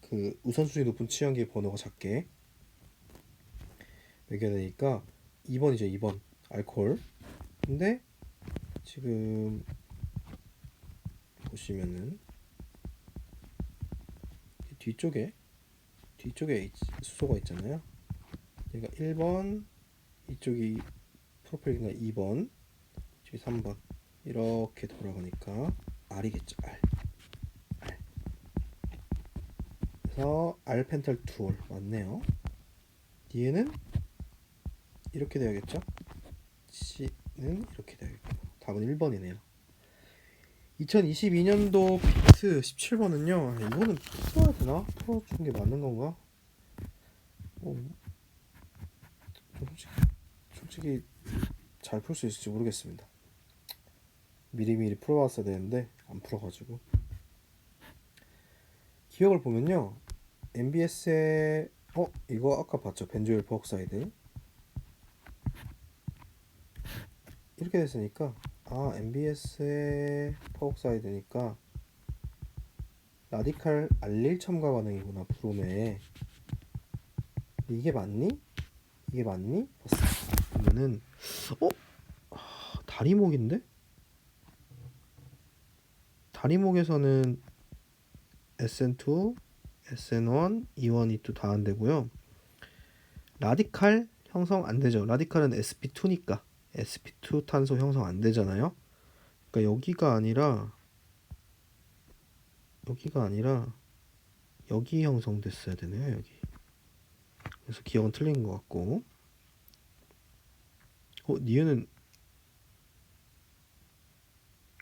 그 우선순위 높은 취향기의 번호가 작게 매겨야 되니까 2번이죠. 2번 알코올. 근데 지금 보시면은 뒤쪽에 수소가 있잖아요. 얘가 1번, 이쪽이 프로펠인가 2번, 이쪽이 3번 이렇게 돌아가니까 R이겠죠. R. 그래서 알펜탈 투올 맞네요. 뒤에는 이렇게 돼야겠죠. C는 이렇게 돼야겠고 답은 1번이네요. 2022년도 피트 17번은요. 이거는 풀어야 되나? 풀어주는 게 맞는 건가? 솔직히 잘 풀 수 있을지 모르겠습니다. 미리미리 풀어왔어야 되는데 안 풀어가지고. 기억을 보면요. MBS에 이거 아까 봤죠. 벤조일 퍼옥사이드 이렇게 됐으니까 MBS의 퍼옥사이드니까 라디칼 알릴 첨가 반응이구나. 브롬에 이게 맞니? 이게 맞니? 그러면은 다리목인데? 다리목에서는 SN2, SN1, E1, E2 다 안 되고요. 라디칼 형성 안 되죠. 라디칼은 sp2니까 sp2 탄소 형성 안 되잖아요. 그러니까 여기가 아니라 여기 형성됐어야 되네요. 여기. 그래서 기억은 틀린 것 같고. 니은은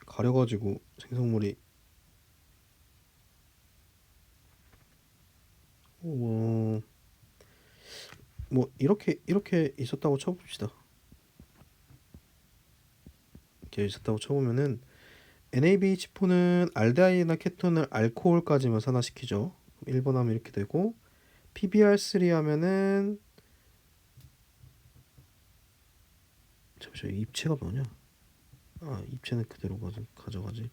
가려가지고 생성물이 뭐 이렇게 있었다고 쳐봅시다. 이렇게 있었다고 쳐보면은 NABH4는 알데하이드나 케톤을 알코올까지만 산화시키죠. 1번 하면 이렇게 되고 PBr3 하면은 잠시만 입체가 뭐냐? 입체는 그대로 가져가지.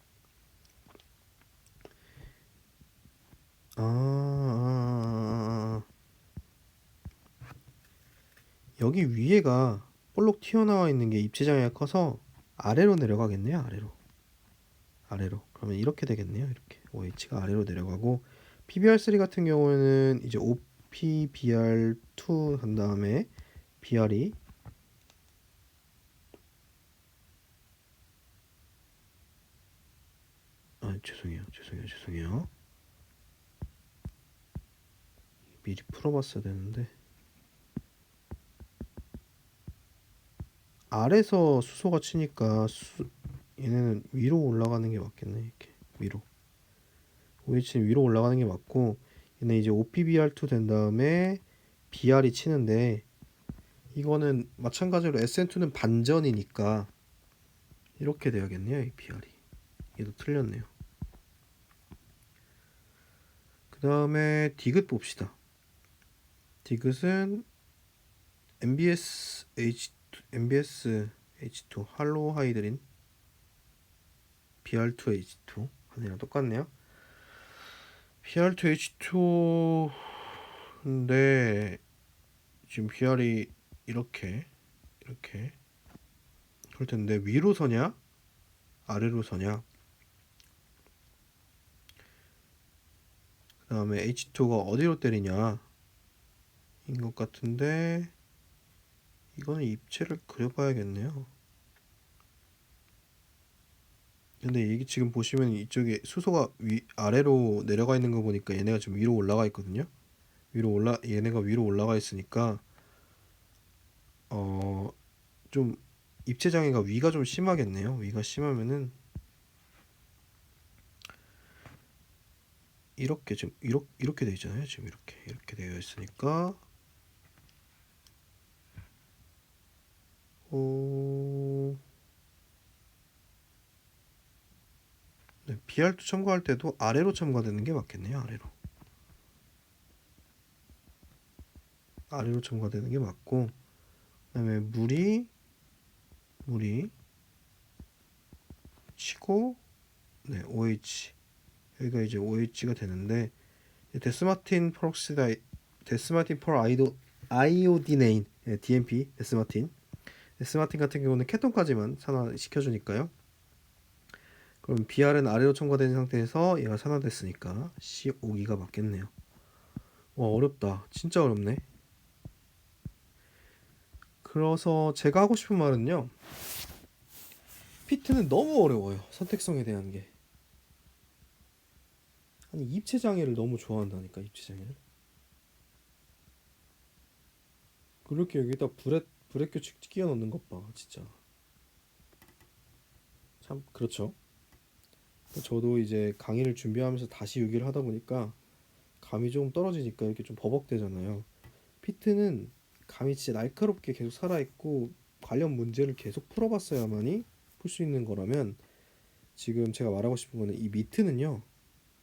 여기 위에가 볼록 튀어나와 있는 게 입체 장애가 커서 아래로 내려가겠네요. 아래로. 그러면 이렇게 되겠네요. 이렇게 OH가 아래로 내려가고 PBr3 같은 경우에는 이제 OPBr2 한 다음에 BR이 죄송해요. 미리 풀어봤어야 되는데 아래서 수소가 치니까 얘네는 위로 올라가는 게 맞겠네. 이렇게 위로 OH는 위로 올라가는 게 맞고 얘네 이제 OPBR2 된 다음에 BR이 치는데 이거는 마찬가지로 SN2는 반전이니까 이렇게 돼야겠네요. 이 BR이 얘도 틀렸네요. 그 다음에 디귿 봅시다. 디귿은 MBS H2 할로우 하이드린 BR2H2 하네요. 똑같네요. BR2H2인데 지금 BR이 이렇게 그럴 텐데 위로 서냐 아래로 서냐. 그 다음에 H2가 어디로 때리냐 인 것 같은데 이거는 입체를 그려봐야겠네요. 근데 이게 지금 보시면 이쪽에 수소가 아래로 내려가 있는 거 보니까 얘네가 지금 위로 올라가 있거든요. 얘네가 위로 올라가 있으니까 좀 입체 장애가 위가 좀 심하겠네요. 위가 심하면은 이렇게 지금 이렇게 되어 있잖아요. 지금 이렇게 되어 있으니까 네, BR2 첨가할 때도 아래로 첨가되는 게 맞겠네요. 아래로 첨가되는 게 맞고 그다음에 물이 치고 네, OH 여기가 이제 OH가 되는데 데스마틴 퍼 아이오디네인 DMP 데스마틴 같은 경우는 케톤까지만 산화시켜주니까요. 그럼 BR은 아래로 첨가된 상태에서 얘가 산화됐으니까 C5기가 맞겠네요. 와 어렵다. 진짜 어렵네. 그래서 제가 하고 싶은 말은요. 피트는 너무 어려워요. 선택성에 대한 게. 아니 입체 장애를 너무 좋아한다니까 입체 장애를. 그렇게 여기다 브렛 규칙 끼워 넣는 것 봐. 진짜. 참 그렇죠. 저도 이제 강의를 준비하면서 다시 유기를 하다 보니까 감이 좀 떨어지니까 이렇게 좀 버벅대잖아요. 피트는 감이 진짜 날카롭게 계속 살아있고 관련 문제를 계속 풀어봤어야만이 풀 수 있는 거라면 지금 제가 말하고 싶은 거는 이 미트는요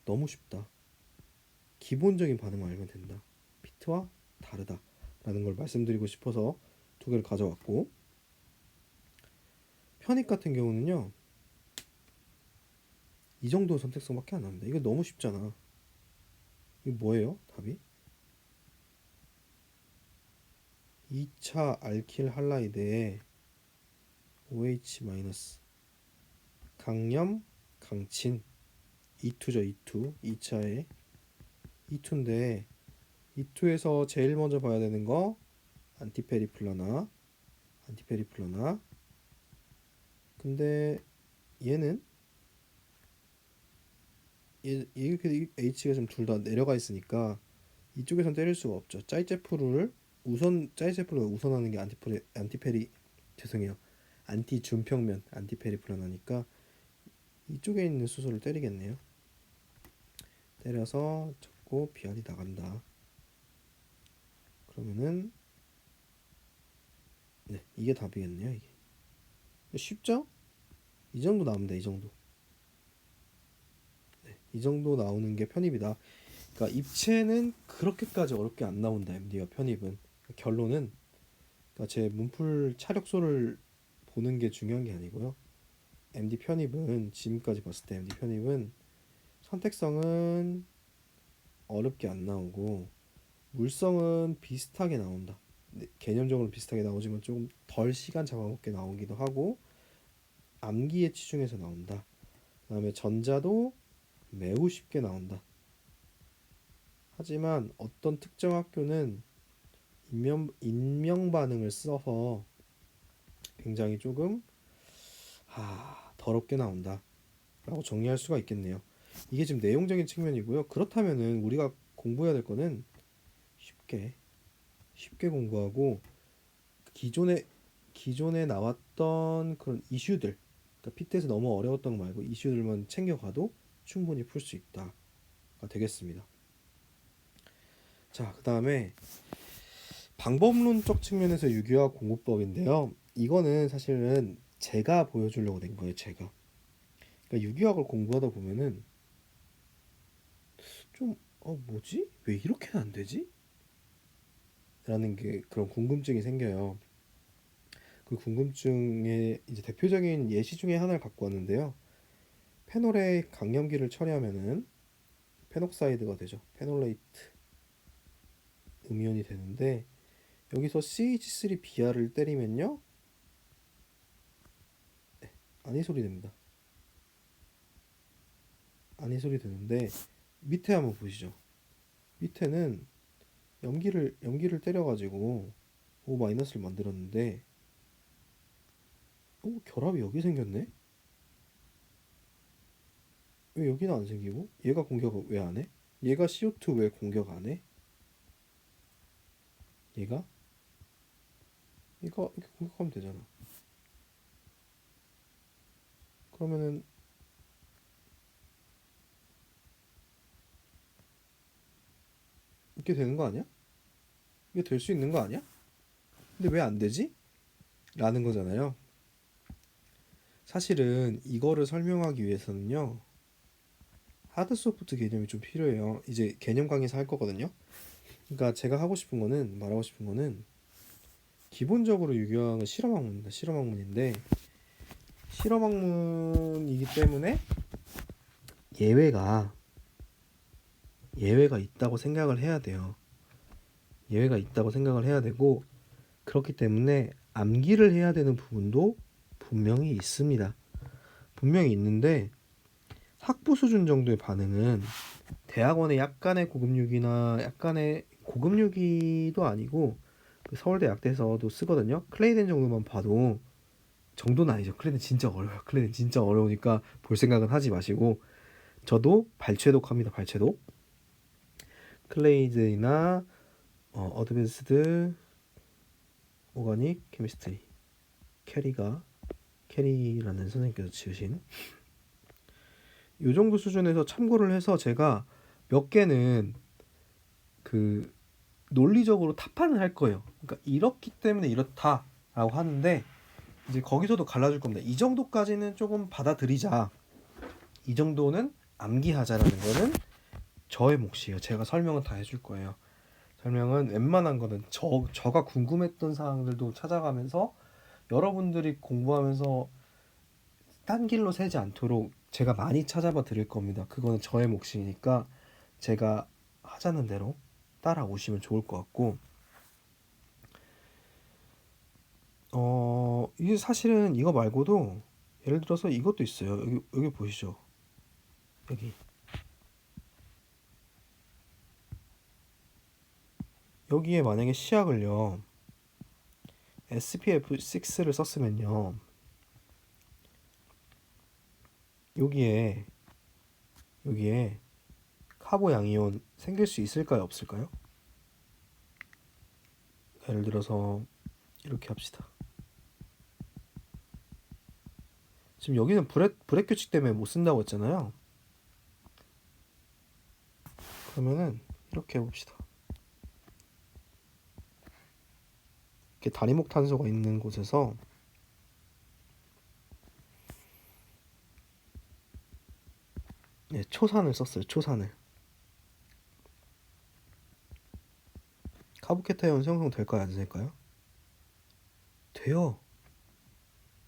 너무 쉽다. 기본적인 반응만 알면 된다. 피트와 다르다 라는 걸 말씀드리고 싶어서 두 개를 가져왔고 편입 같은 경우는요 이 정도 선택성밖에 안 납니다. 이거 너무 쉽잖아. 이거 뭐예요 답이? 2차 알킬 할라이드에 OH- 강염 강친 E2죠. E2 2차에 E2인데 E2에서 제일 먼저 봐야 되는 거 안티페리플라나 근데 얘는 이렇게 H가 좀 둘 다 내려가 있으니까 이쪽에선 때릴 수가 없죠. 짜이제프를 우선하는 게 안티페리 죄송해요. 안티 준평면 안티페리플라나니까 이쪽에 있는 수소를 때리겠네요. 때려서 잡고 비알이 나간다. 그러면은 네 이게 답이겠네요. 이게 쉽죠? 이 정도 나오면 돼. 이 정도 나오는 게 편입이다. 그러니까 입체는 그렇게까지 어렵게 안 나온다. MD와 편입은 결론은 그러니까 제 문풀 차력소를 보는 게 중요한 게 아니고요. MD 편입은 지금까지 봤을 때 MD 편입은 선택성은 어렵게 안 나오고 물성은 비슷하게 나온다. 개념적으로 비슷하게 나오지만 조금 덜 시간 잡아먹게 나오기도 하고 암기에 치중해서 나온다. 그다음에 전자도 매우 쉽게 나온다. 하지만 어떤 특정 학교는 인명 반응을 써서 굉장히 조금 더럽게 나온다 라고 정리할 수가 있겠네요. 이게 지금 내용적인 측면이고요. 그렇다면은 우리가 공부해야 될 거는 쉽게 공부하고 기존에 나왔던 그런 이슈들, 그러니까 피트에서 너무 어려웠던 거 말고 이슈들만 챙겨가도 충분히 풀 수 있다가 되겠습니다. 자, 그 다음에 방법론적 측면에서 유기화학 공부법인데요. 이거는 사실은 제가 보여주려고 낸 거예요. 제가. 그러니까 유기화학을 공부하다 보면은 좀 뭐지? 왜 이렇게는 안 되지? 라는 게 그런 궁금증이 생겨요. 그 궁금증의 이제 대표적인 예시 중에 하나를 갖고 왔는데요. 페놀의 강염기를 처리하면은 페녹사이드가 되죠. 페놀레이트 음이온이 되는데 여기서 CH3Br을 때리면요. 아니소리 됩니다. 아니소리 되는데 밑에 한번 보시죠. 밑에는 염기를 때려가지고 O 마이너스를 만들었는데 결합이 여기 생겼네? 왜 여기는 안 생기고 얘가 공격을 왜 안 해? 얘가 CO2 왜 공격 안 해? 얘가 이렇게 공격하면 되잖아. 그러면은 이렇게 되는 거 아니야? 이게 될 수 있는 거 아니야? 근데 왜 안 되지? 라는 거잖아요. 사실은 이거를 설명하기 위해서는요. 하드 소프트 개념이 좀 필요해요. 이제 개념 강의에서 할 거거든요. 그러니까 제가 말하고 싶은 거는 기본적으로 유기화학은 실험학문입니다. 실험학문인데 실험학문이기 때문에 예외가 있다고 생각을 해야 돼요. 예외가 있다고 생각을 해야 되고 그렇기 때문에 암기를 해야 되는 부분도 분명히 있습니다. 분명히 있는데 학부 수준 정도의 반응은 대학원의 약간의 고급유기나 약간의 고급유기도 아니고 그 서울대 약대에서도 쓰거든요. 클레이덴 정도만 봐도 정도는 아니죠. 클레이덴 진짜 어려워요. 클레이덴 진짜 어려우니까 볼 생각은 하지 마시고 저도 발췌독 합니다. 발췌독. 클레이드나 어드밴스드 오가닉 케미스트리 캐리라는 선생님께서 지으신 이 정도 수준에서 참고를 해서 제가 몇 개는 그 논리적으로 타판을 할 거예요. 그러니까 이렇기 때문에 이렇다라고 하는데 이제 거기서도 갈라줄 겁니다. 이 정도까지는 조금 받아들이자. 이 정도는 암기하자라는 거는 저의 몫이에요. 제가 설명은 다 해줄 거예요. 설명은 웬만한 거는 저가 궁금했던 사항들도 찾아가면서 여러분들이 공부하면서 딴 길로 새지 않도록 제가 많이 찾아봐 드릴 겁니다. 그거는 저의 몫이니까 제가 하자는 대로 따라오시면 좋을 것 같고 이게 사실은 이거 말고도 예를 들어서 이것도 있어요. 여기 보시죠. 여기에 만약에 시약을요 SPF6를 썼으면요 여기에 카보 양이온 생길 수 있을까요 없을까요? 예를 들어서 이렇게 합시다. 지금 여기는 브렛 규칙 때문에 못 쓴다고 했잖아요. 그러면은 이렇게 해봅시다. 이렇게 다리목 탄소가 있는 곳에서 초산을 썼어요. 초산을. 카보케타이온 생성될까요? 안 될까요? 돼요.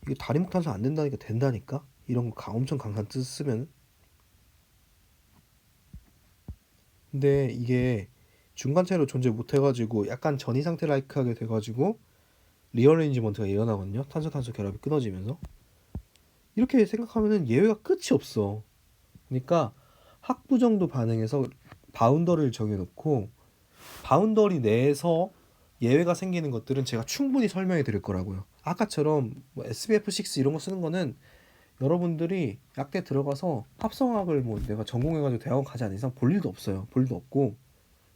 이게 다리목 탄소 안 된다니까 된다니까? 이런 거 엄청 강한 뜻 쓰면. 근데 이게 중간체로 존재 못해가지고 약간 전이 상태 라이크하게 돼가지고 리어레인지먼트가 일어나거든요. 탄소 결합이 끊어지면서. 이렇게 생각하면은 예외가 끝이 없어. 그러니까 학부 정도 반응해서 바운더리를 정해놓고 바운더리 내에서 예외가 생기는 것들은 제가 충분히 설명해 드릴 거라고요. 아까처럼 뭐 SBF6 이런 거 쓰는 거는 여러분들이 약대 들어가서 합성학을 뭐 내가 전공해가지고 대학원 가지 않은 이상 볼 일도 없어요. 볼 일도 없고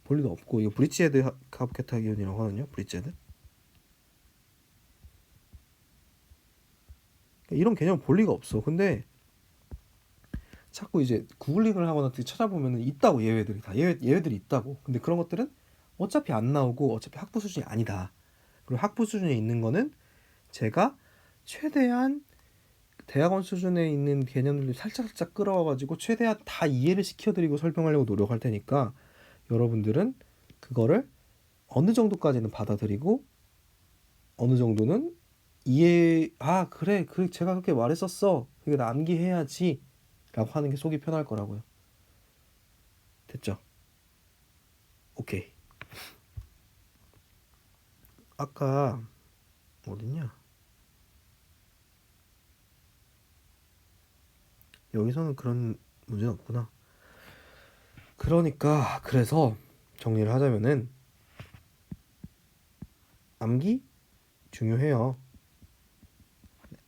볼리가 없고 이거 브릿지헤드 카케타기온이라고 하거든요. 브릿지헤드. 이런 개념 볼리가 없어. 근데 자꾸 이제 구글링을 하거나 찾아보면은 있다고 예외들이 다 예외들이 있다고. 근데 그런 것들은 어차피 안 나오고 어차피 학부 수준이 아니다. 그리고 학부 수준에 있는 거는 제가 최대한 대학원 수준에 있는 개념들을 살짝 끌어와가지고 최대한 다 이해를 시켜드리고 설명하려고 노력할 테니까 여러분들은 그거를 어느 정도까지는 받아들이고 어느 정도는 그래 제가 그렇게 말했었어 그게 나 암기해야지 라고 하는 게 속이 편할 거라고요. 됐죠? 오케이. 아까 어딨냐? 여기서는 그런 문제는 없구나. 그러니까 그래서 정리를 하자면은 암기 중요해요.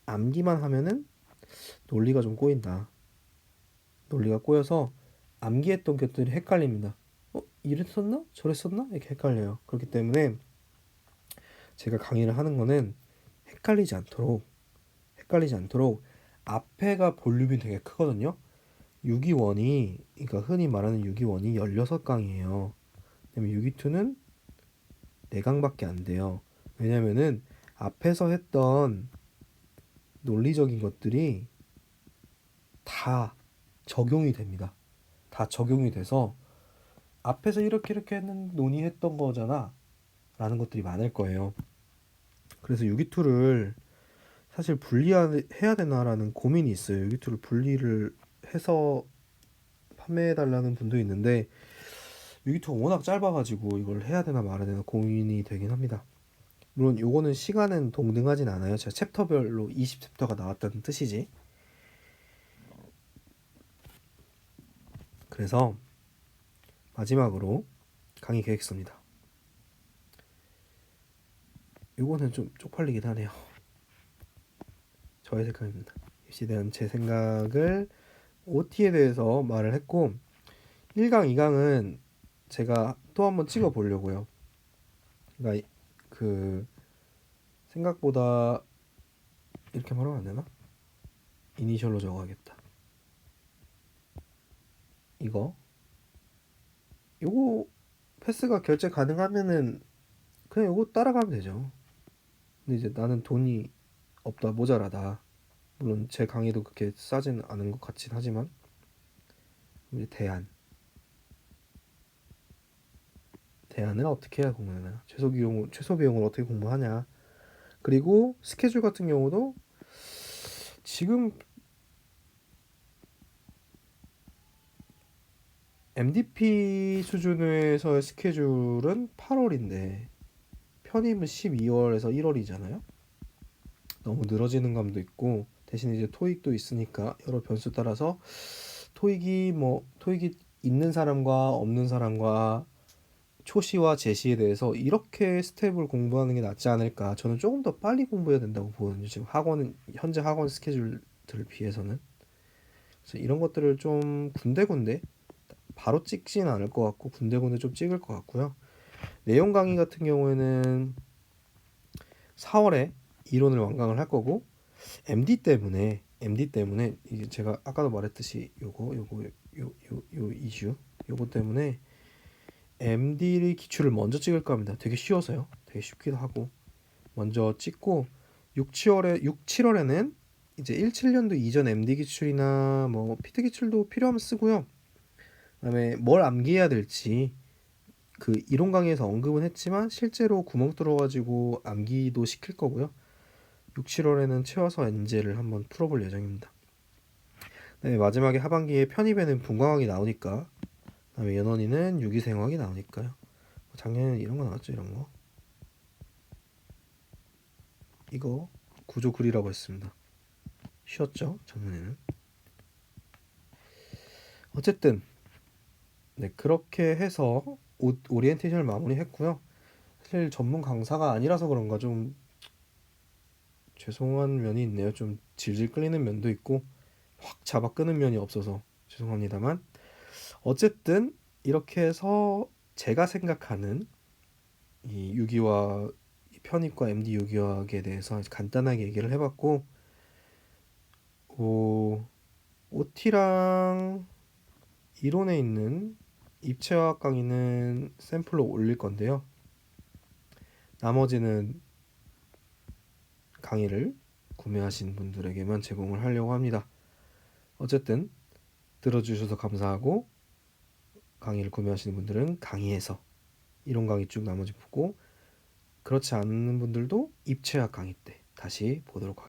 암기만 하면은 논리가 좀 꼬인다. 논리가 꼬여서 암기했던 것들이 헷갈립니다. 이랬었나? 저랬었나? 이렇게 헷갈려요. 그렇기 때문에 제가 강의를 하는 거는 헷갈리지 않도록 앞에가 볼륨이 되게 크거든요. 유기원이 그러니까 흔히 말하는 유기원이 16강이에요. 그다음에 유기2는 4강밖에 안 돼요. 왜냐면은 앞에서 했던 논리적인 것들이 다 적용이 됩니다. 다 적용이 돼서 앞에서 이렇게 했는 논의했던 거잖아 라는 것들이 많을 거예요. 그래서 유기2를 사실 분리해야 되나라는 고민이 있어요. 유기2를 분리를 해서 판매해달라는 분도 있는데 유기2가 워낙 짧아가지고 이걸 해야 되나 말아야 되나 고민이 되긴 합니다. 물론 요거는 시간은 동등하진 않아요. 제가 챕터별로 20챕터가 나왔다는 뜻이지. 그래서 마지막으로 강의 계획서입니다. 요거는 좀 쪽팔리긴 하네요. 저의 생각입니다. 입시에 대한 제 생각을 OT에 대해서 말을 했고 1강, 2강은 제가 또 한번 찍어 보려고요. 그러니까 그 생각보다 이렇게 말하면 안 되나? 이니셜로 적어야겠다. 요거 패스가 결제 가능하면은 그냥 요거 따라가면 되죠. 근데 이제 나는 돈이 없다, 모자라다. 물론 제 강의도 그렇게 싸진 않은 것 같긴 하지만 이제 대안을 어떻게 해야 공부하냐, 최소 비용을 어떻게 공부하냐. 그리고 스케줄 같은 경우도 지금 MDP 수준에서의 스케줄은 8월인데 편입은 12월에서 1월이잖아요. 너무 늘어지는 감도 있고 대신 이제 토익도 있으니까 여러 변수 따라서 토익이 있는 사람과 없는 사람과 초시와 제시에 대해서 이렇게 스텝을 공부하는 게 낫지 않을까. 저는 조금 더 빨리 공부해야 된다고 보거든요. 지금 현재 학원 스케줄들을 비해서는. 그래서 이런 것들을 좀 군데군데 바로 찍진 않을 것 같고 군데군데 좀 찍을 것 같고요. 내용 강의 같은 경우에는 4월에 이론을 완강을 할 거고 MD 때문에 이게 제가 아까도 말했듯이 요 이슈 요거 때문에 MD 기출을 먼저 찍을 겁니다. 되게 쉬워서요. 되게 쉽기도 하고 먼저 찍고 6, 7월에는 이제 17년도 이전 MD 기출이나 뭐 피트 기출도 필요하면 쓰고요. 그다음에 뭘 암기해야 될지 그 이론 강의에서 언급은 했지만 실제로 구멍 뚫어가지고 암기도 시킬 거고요. 6, 7월에는 채워서 엔제를 한번 풀어볼 예정입니다. 네, 마지막에 하반기에 편입에는 분광학이 나오니까 그다음에 연원이는 유기생학이 나오니까요. 작년에는 이런 거 나왔죠. 이런 거 이거 구조 그리라고 했습니다. 쉬었죠 작년에는. 어쨌든 네, 그렇게 해서 오리엔테이션을 마무리했고요. 사실 전문 강사가 아니라서 그런가 좀 죄송한 면이 있네요. 좀 질질 끌리는 면도 있고 확 잡아 끄는 면이 없어서 죄송합니다만 어쨌든 이렇게 해서 제가 생각하는 이 유기화 편입과 MD 유기화학에 대해서 간단하게 얘기를 해봤고, OT랑 이론에 있는 입체화학 강의는 샘플로 올릴 건데요. 나머지는 강의를 구매하신 분들에게만 제공을 하려고 합니다. 어쨌든 들어주셔서 감사하고, 강의를 구매하시는 분들은 강의에서 이론 강의 쭉 나머지 보고, 그렇지 않은 분들도 입체학 강의 때 다시 보도록 하겠습니다.